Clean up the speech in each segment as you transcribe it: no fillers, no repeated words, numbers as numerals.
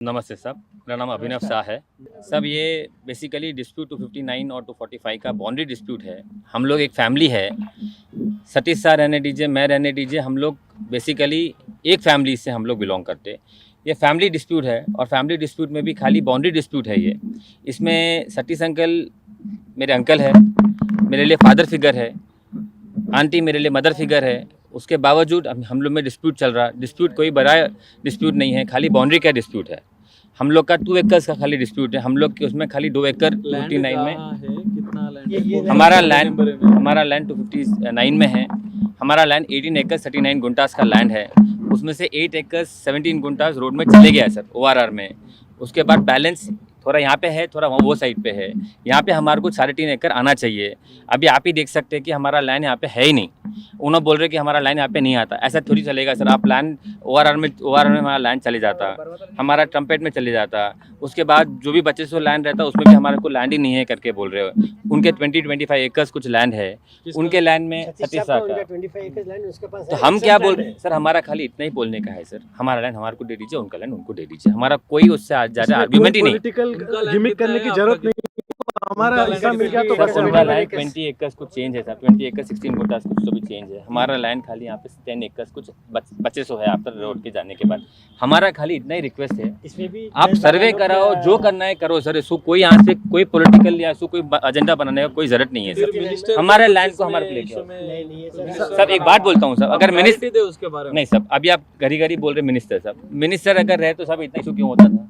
नमस्ते साहब, मेरा नाम अभिनव शाह है। सब ये बेसिकली डिस्प्यूट 259 और 245 का बाउंड्री डिस्प्यूट है। हम लोग एक फैमिली है, सतीश शाह रहने दीजिए, मैं रहने दीजिए, हम लोग बेसिकली एक फैमिली से हम लोग बिलोंग करते। ये फैमिली डिस्प्यूट है और फैमिली डिस्प्यूट में भी खाली बाउंड्री डिस्प्यूट है ये। इसमें सतीश अंकल मेरे अंकल है, मेरे लिए फादर फिगर है, आंटी मेरे लिए मदर फिगर है। उसके बावजूद हम लोग में डिस्प्यूट चल रहा। डिस्प्यूट कोई बड़ा डिस्प्यूट नहीं है, खाली बाउंड्री का डिस्प्यूट है। हम लोग का 2 एकड़ का खाली डिस्प्यूट है। हम लोग के उसमें खाली 2 एकड़ 259 में कितना लैंड हमारा लैंड 259 में है। हमारा लैंड 18 एकड़ 39 गुंटास का लैंड है। उसमें से 8 एकड़ 17 गुंटास रोड में चले गया सर, ORR में। उसके बाद बैलेंस थोड़ा यहाँ पे है, थोड़ा वो साइड पे है। यहाँ पे हमारे को 3.5 एकड़ आना चाहिए। अभी आप ही देख सकते हैं कि हमारा लैंड यहाँ पे है ही नहीं। उन्होंने बोल रहे कि हमारा लैंड यहाँ पे नहीं आता। ऐसा थोड़ी चलेगा सर। आप लैंड ORR में हमारा लैंड चले जाता, हमारा ट्रम्पेट में चले जाता। उसके बाद जो भी बच्चे से लैंड रहता उसमें भी हमारे को लैंड ही नहीं है करके बोल रहे हो। उनके 20-25 एकर्स कुछ लैंड है, उनके लैंड में सतीश शाह का। तो हम क्या बोल रहे हैं सर, हमारा खाली इतना ही बोलने का है सर। हमारा लैंड हमारे को दे दीजिए, उनका लैंड उनको दे दीजिए। हमारा कोई उससे ज़्यादा आर्ग्यूमेंट ही नहीं। गिमिक करने की जरूरत नहीं। हमारा हिस्सा मिल गया तो बस। हमारा लैंड 20 एकर्स कुछ चेंज है सर। 20 एकड़ 16 गुंटास कुछ तो भी चेंज है। हमारा लैंड खाली यहाँ पे 10 एकर्स कुछ बचे सो है आफ्टर रोड के जाने के बाद। हमारा खाली इतना ही रिक्वेस्ट है, इसमें भी आप सर्वे कराओ, जो करना है करो सर। इसको कोई यहाँ से कोई पॉलिटिकल या कोई एजेंडा बनाने का कोई जरूरत नहीं है सर। हमारे लैंड को हमारे लेके सर। एक बात बोलता हूँ सर, अगर मिनिस्टर उसके बारे में नहीं सब, अभी आप घड़ी बोल रहे मिनिस्टर साहब, मिनिस्टर अगर रहे तो सब इतना इशू क्यों होता था?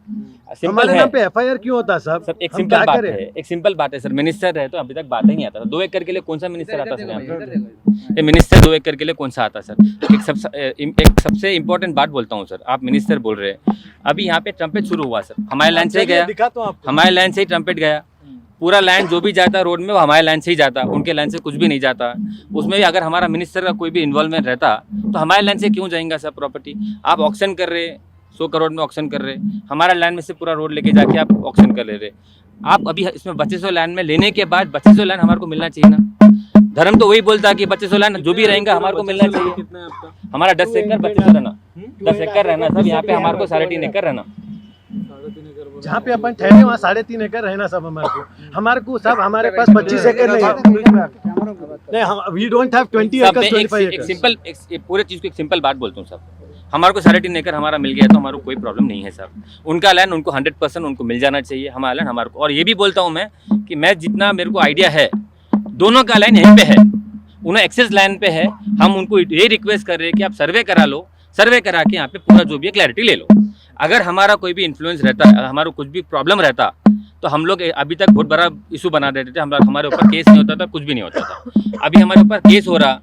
सिंपल है, पे FIR क्यों होता सब? एक सिंपल बात है, एक सिंपल बात है सर। मिनिस्टर है तो अभी तक बात ही नहीं आता था। 2 एकड़ के लिए कौन सा मिनिस्टर आता सर यहाँ पे? ये मिनिस्टर 2 एकड़ के लिए कौन सा आता सर? एक सबसे इम्पोर्टेंट बात बोलता हूँ सर। आप मिनिस्टर बोल रहे हैं, अभी यहाँ पे ट्रम्पेट शुरू हुआ सर। हमारे लैंड से ही गया, हमारे लैंड से ही ट्रम्पेट गया। पूरा लैंड जो भी जाता रोड में वो हमारे लैंड से ही जाता, उनके लैंड से कुछ भी नहीं जाता। उसमें भी अगर हमारा मिनिस्टर का कोई भी इन्वॉल्वमेंट रहता तो हमारे लैंड से क्यों जाएगा सर प्रॉपर्टी? आप ऑक्शन कर रहे, 100 करोड़ में ऑक्शन कर रहे, हमारा लैंड में से पूरा रोड लेके जाके आप ऑक्शन कर ले रहे। आप अभी इसमें 2500 लैंड में लेने के बाद 2500 लैंड हमारे को मिलना चाहिए ना। धर्म तो वही बोलता है कि 2500 लैंड जो भी रहेगा हमारे को मिलना चाहिए। कितना है आपका? हमारा 10 एकड़ 2500 रहना, 10 एकड़ रहना सब। यहाँ पे हमारे को 3.5 एकड़ रहना। जहाँ पे अपन ठहरे वहाँ 3.5 एकड़ रहना सब हमारे को सब। हमारे पास 25 एकड़ नहीं है। वी डोंट हैव 20 एकड़ 25 एकड़। सिंपल पूरे चीज को एक सिंपल बात बोलता हूँ सब। हमारे को 3.5 एकड़ हमारा मिल गया तो हमारे को कोई प्रॉब्लम नहीं है सर। उनका लैंड उनको 100% उनको मिल जाना चाहिए, हमारा लैंड हमारे को। और ये भी बोलता हूँ मैं कि मैं जितना मेरे को आइडिया है, दोनों का लैंड यहीं पे है, उन्हें एक्सेस लैंड पे है। हम उनको ये रिक्वेस्ट कर रहे हैं कि आप सर्वे करा लो, सर्वे करा के यहाँ पे पूरा जो भी है क्लैरिटी ले लो। अगर हमारा कोई भी इन्फ्लुएंस रहता, हमारा कुछ भी प्रॉब्लम रहता तो हम लोग अभी तक बहुत बड़ा इशू बना देते थे। हमारे ऊपर केस नहीं होता था, कुछ भी नहीं होता था। अभी हमारे ऊपर केस हो रहा,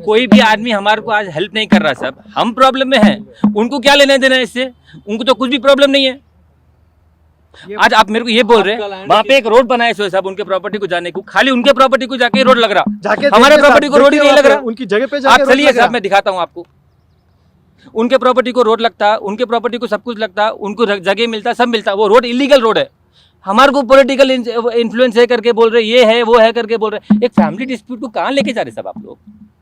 कोई भी आदमी हमारे को आज हेल्प नहीं कर रहा साहब। हम प्रॉब्लम में हैं, उनको क्या लेने देना है इससे? उनको तो कुछ भी प्रॉब्लम नहीं है। आज आप मेरे को ये बोल रहे हैं वहाँ पे एक रोड बनाए सो साहब उनके प्रॉपर्टी को जाने को, खाली उनके प्रॉपर्टी को जाके रोड लग रहा, हमारे प्रॉपर्टी को रोड ही नहीं लग रहा। उनकी जगह पे आप चलिए साहब, मैं दिखाता हूँ आपको। उनके प्रॉपर्टी को रोड लगता, उनके प्रॉपर्टी को सब कुछ लगता, उनको जगह मिलता, सब मिलता। वो रोड इलीगल रोड है। हमारे को पॉलिटिकल इन्फ्लुएंस है करके बोल रहे, ये है वो है करके बोल रहे। एक फैमिली डिस्प्यूट को कहाँ लेके जा रहे सब आप लोग?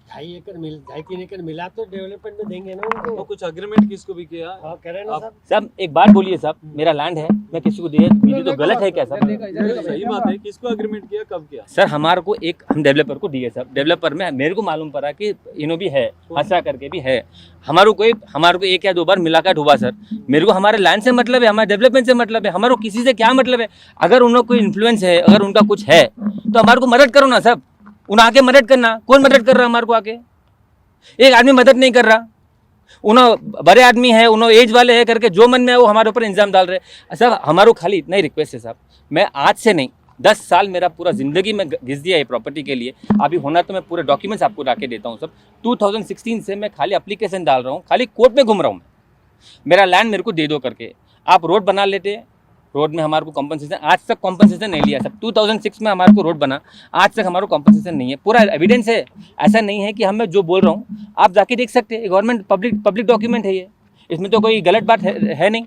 2.5 एकड़ मिला तो डेवलपमेंट में देंगे ना उनको। तो कुछ एग्रीमेंट किसको भी किया? करें ना सब। एक बात बोलिए साहब, मेरा लैंड है, मैं किसी को दिए तो गलत है क्या सर? सही बात है। किसको एग्रीमेंट किया, कब किया सर? हमारे को एक हम डेवलपर को दिए सब। डेवलपर में मेरे को मालूम पड़ा कि इन्हों भी है, हंसा करके भी है। हमारे को 1 या 2 बार मुलाकात हुआ सर। मेरे को हमारे लैंड से मतलब है, हमारे डेवलपमेंट से मतलब है। हमारे को किसी से क्या मतलब है? अगर उन लोग कोई इन्फ्लुएंस है, अगर उनका कुछ है तो हमारे को मदद करो ना सब। उन्हें आके मदद करना। कौन मदद कर रहा हमारे को आके? एक आदमी मदद नहीं कर रहा। उन्होंने बड़े आदमी है, उन्होंने एज वाले है करके जो मन में है वो हमारे ऊपर इंजाम डाल रहे। सब हमारे खाली इतना ही रिक्वेस्ट है साहब, मैं आज से नहीं 10 साल मेरा पूरा जिंदगी में घिस दिया है प्रॉपर्टी के लिए। अभी होना तो मैं पूरे डॉक्यूमेंट्स आपको ला के देता हूँ सब। 2016 से मैं खाली एप्लीकेशन डाल रहा हूँ, खाली कोर्ट में घूम रहा हूँ मैं। मेरा लैंड मेरे को दे दो करके। आप रोड बना लेते, रोड में हमारे को कॉम्पनसेशन आज तक कॉम्पनसेशन नहीं लिया सब। 2006 में हमारे को रोड बना, आज तक हमारे को कॉम्पनसेशन नहीं है। पूरा एविडेंस है, ऐसा नहीं है कि हम मैं जो बोल रहा हूँ आप जाके देख सकते हैं। गवर्नमेंट पब्लिक डॉक्यूमेंट है ये, इसमें तो कोई गलत बात है नहीं।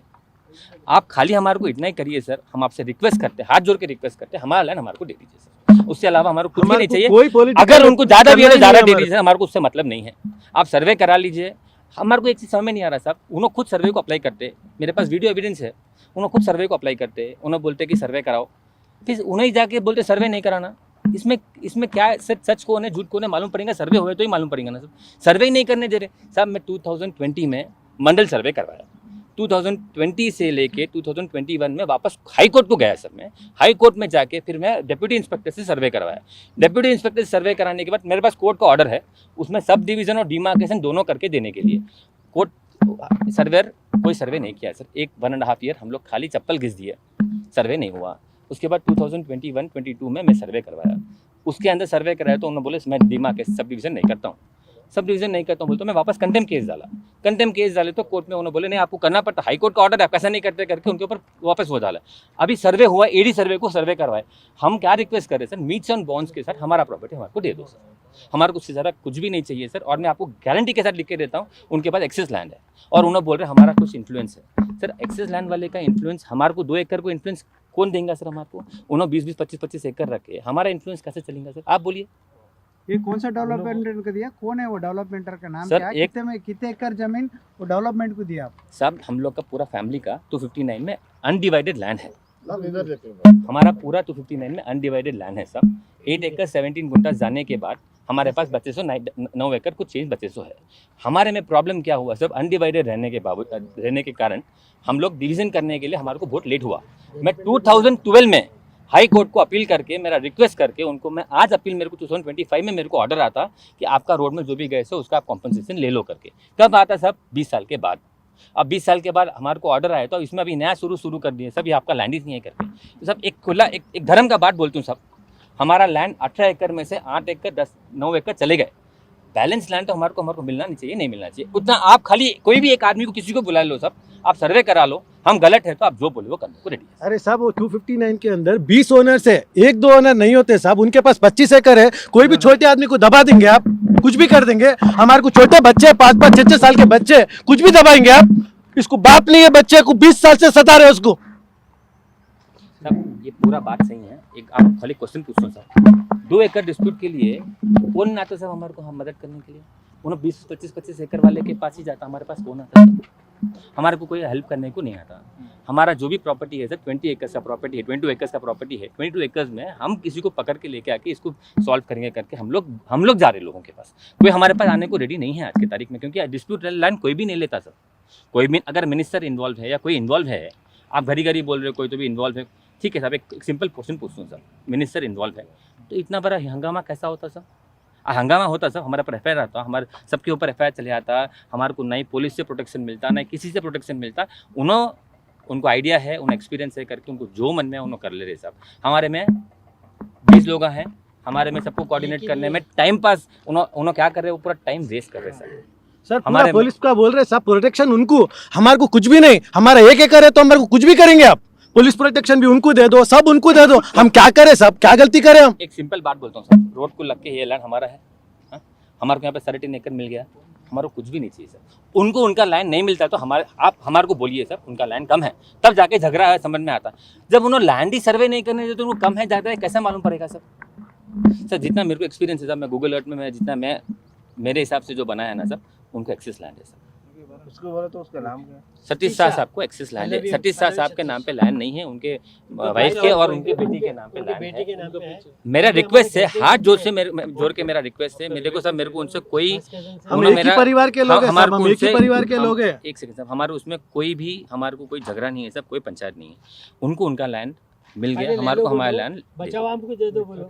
आप खाली हमारे को इतना ही करिए सर, हम आपसे रिक्वेस्ट करते हैं, हाथ जोड़ के रिक्वेस्ट करते हैं, हमारा लैंड हमारे को दे दीजिए सर। उससे अलावा हमारे को कुछ भी नहीं चाहिए। अगर उनको ज़्यादा भी है तो ज़्यादा दे दीजिए, हमारे को उससे मतलब नहीं है। आप सर्वे करा लीजिए, हमारे को एक चीज़ समझ में नहीं आ रहा साहब, उन्होंने खुद सर्वे को अप्लाई करते, मेरे पास वीडियो एविडेंस है, उन्होंने खुद सर्वे को अप्लाई करते, उन्होंने बोलते कि सर्वे कराओ, फिर उन्हें ही जाके बोलते सर्वे नहीं कराना। इसमें क्या है, सच को उन्हें झूठ को उन्हें मालूम पड़ेगा, सर्वे हुए तो ही मालूम पड़ेगा ना साहब, सर्वे ही नहीं करने दे रहे साहब। मैं 2020 में मंडल सर्वे करवाया, 2020 से लेके 2021 में वापस हाई कोर्ट को गया सर। मैं हाई कोर्ट में जाके फिर मैं डिप्यूटी इंस्पेक्टर से सर्वे करवाया। डिप्यूटी इंस्पेक्टर से सर्वे कराने के बाद मेरे पास कोर्ट का ऑर्डर है, उसमें सब डिवीज़न और डिमार्केशन दोनों करके देने के लिए। कोर्ट सर्वेयर कोई सर्वे नहीं किया सर, 1.5 ईयर हम लोग खाली चप्पल घिस दिए, सर्वे नहीं हुआ। उसके बाद 2021-22 में मैं सर्वे करवाया, उसके अंदर सर्वे कराया तो उन्होंने बोले मैं डिमार्केशन सब डिवीज़न नहीं करता हूँ, सब डिवीज़न नहीं करता हूँ बोलते। मैं वापस कंटेम केस डाला, कंटेम केस डाले तो कोर्ट में उन्होंने बोले नहीं आपको करना पड़ता, हाई कोर्ट का ऑर्डर है, आप ऐसा नहीं करते करके उनके ऊपर वापस वो डाला। अभी सर्वे हुआ, एडी सर्वे को सर्वे करवाए। हम क्या रिक्वेस्ट कर रहे हैं सर, मीट्स ऑन बॉन्ड्स के साथ हमारा प्रॉपर्टी हमारे को दे दो सर, हमारे को उससे ज़्यादा कुछ भी नहीं चाहिए सर। और मैं आपको गारंटी के साथ लिख के देता हूँ, उनके पास एक्सेस लैंड है और उन्होंने बोल रहे हैं हमारा कुछ इन्फ्लुएंस है सर। एक्सेस लैंड वाले का इन्फ्लुएंस हमारे को 2 एकड़ को इन्फ्लुएंस कौन देंगे सर हमारे को? उन्होंने 20-20, 25-25 एकड़ रखे, हमारा इन्फ्लुएंस कैसे चलेगा सर, आप बोलिए। ये कौन सा डेवलपमेंट को दिया, कौन है वो डेवलपमेंटर का नाम सर, क्या है? कितने एकड़ जमीन वो डेवलपमेंट को दिया आप? साहब हम लोग का पूरा फैमिली का 259 में अनडिवाइडेड लैंड है, हमारा पूरा 259 में अनडिवाइडेड लैंड है साहब। 8 एकड़ 17 गुंटा जाने के बाद हमारे पास 9 एकड़ कुछ चेंज 2500 है। हमारे में प्रॉब्लम क्या हुआ सब, अनडिवाइडेड रहने के कारण हम लोग डिवीजन करने के लिए हमारे को बहुत लेट हुआ। मैं 2012 में हाई कोर्ट को अपील करके, मेरा रिक्वेस्ट करके उनको, मैं आज अपील, मेरे को 2025 में मेरे को ऑर्डर आता कि आपका रोड में जो भी गए से उसका आप कॉम्पनसेशन ले लो करके। कब आता साहब? 20 साल के बाद। अब 20 साल के बाद हमारे को ऑर्डर आया तो इसमें अभी नया शुरू कर दिए सब, ये आपका लैंड ही नहीं है करके। तो सब एक खुला एक धर्म का बात बोलती हूँ सब, हमारा लैंड 18 एकड़ में से 8 एकड़ 9 एकड़ चले गए। बैलेंस लैंड तो हमारे को मिलना नहीं चाहिए, नहीं मिलना चाहिए उतना। आप खाली कोई भी एक आदमी को, किसी को बुला लो सब, आप सर्वे करा लो, हम गलत है तो आप जो बोले वो करने को रेडी है। अरे साहब वो 259 के अंदर 20 ओनर्स है, 1-2 ओनर नहीं होते साहब, उनके पास 25 एकड़ है। कोई भी छोटे आदमी को दबा देंगे आप, कुछ भी कर देंगे। हमारे को छोटे बच्चे 5-5, 6-6 साल के बच्चे, कुछ भी दबाएंगे आप। इसको बाप नहीं है, बच्चे को 20 साल से सता रहे उसको। साहब ये पूरा बात सही है, एक आप खाली क्वेश्चन पूछो सर, 2 एकड़ डिस्प्यूट के लिए कौन आता साहब हमारे को, हम मदद करने के लिए? उन्हें 20-25 एकड़ वाले के पास ही जाता, हमारे पास कौन आता है? हमारे को कोई हेल्प करने को नहीं आता। हमारा जो भी प्रॉपर्टी है सर, 20 एकर्स का प्रॉपर्टी है, 22 एकर्स का प्रॉपर्टी है। 22 एकर्स में हम किसी को पकड़ के लेके आके इसको सॉल्व करेंगे करके हम लोग जा रहे लोगों के पास। कोई हमारे पास आने को रेडी नहीं है आज की तारीख में, क्योंकि डिस्प्यूट लैंड कोई भी नहीं लेता सर। कोई भी अगर मिनिस्टर इन्वॉल्व है या कोई इन्वॉल्व है, आप घड़ी बोल रहे हो कोई तो भी इन्वॉल्व है, ठीक है साहब, एक सिंपल क्वेश्चन पूछूँ सर, मिनिस्टर इन्वॉल्व है तो इतना बड़ा हंगामा कैसा होता सर? हंगामा होता सर, हमारे पर एफआईआर आता, हमारे सबके ऊपर एफआईआर चले आता, हमारे को नहीं पुलिस से प्रोटेक्शन मिलता, नहीं किसी से प्रोटेक्शन मिलता। उनको आइडिया है, उन्हें एक्सपीरियंस है करके उनको जो मन में है उन्होंने कर ले रहे साहब। हमारे में 20 लोग हैं, हमारे में सबको कोऑर्डिनेट करने में टाइम पास उन्होंने क्या कर रहे हैं, वो पूरा टाइम वेस्ट कर रहे सर। सर हमारे पुलिस का बोल रहे साहब प्रोटेक्शन उनको, हमारे को कुछ भी नहीं। हमारा 1 एकड़ है तो हमारे को कुछ भी करेंगे आप, पुलिस प्रोटेक्शन भी उनको दे दो, सब उनको दे दो। हम क्या करें साहब, क्या गलती करें हम? एक सिंपल बात बोलता हूँ सर, रोड को लग के ये लैंड हमारा है, हमारे को यहाँ पे 13 एकड़ मिल गया, हमारे को कुछ भी नहीं चाहिए सर। उनको उनका लैंड नहीं मिलता तो आप हमारे को बोलिए सर उनका लैंड कम है, तब जाके झगड़ा है समझ में आता। जब उन्होंने लैंड ही सर्वे नहीं करने देते तो उनको कम है ज़्यादा है कैसे मालूम पड़ेगा सर? सर जितना मेरे को एक्सपीरियंस है सर, मैं गूगल अर्थ में मैं मेरे हिसाब से जो बनाया है ना सर, उनको एक्सेस लैंड है सर। उसको बोले तो उसका नाम क्या? सतीश शाह साहब को एक्सेस लैंड है। सतीश शाह साहब के नाम पे लैंड नहीं है, उनके वाइफ के और उनके बेटी के नाम पे लैंड है। मेरा रिक्वेस्ट है, हाथ जोड़ के मेरा रिक्वेस्ट है, मेरे को सब, मेरे को उनसे कोई, हम एक ही परिवार के लोग हैं, हमारे हम एक ही परिवार के लोग हैं। एक सेकंड साहब, हमारे उसमें कोई भी, हमारे को कोई झगड़ा नहीं है सब, कोई पंचायत नहीं है। उनको उनका लैंड मिल गया, हमारे को हमारा लैंड बचाओ, हमको दे दो बोलो।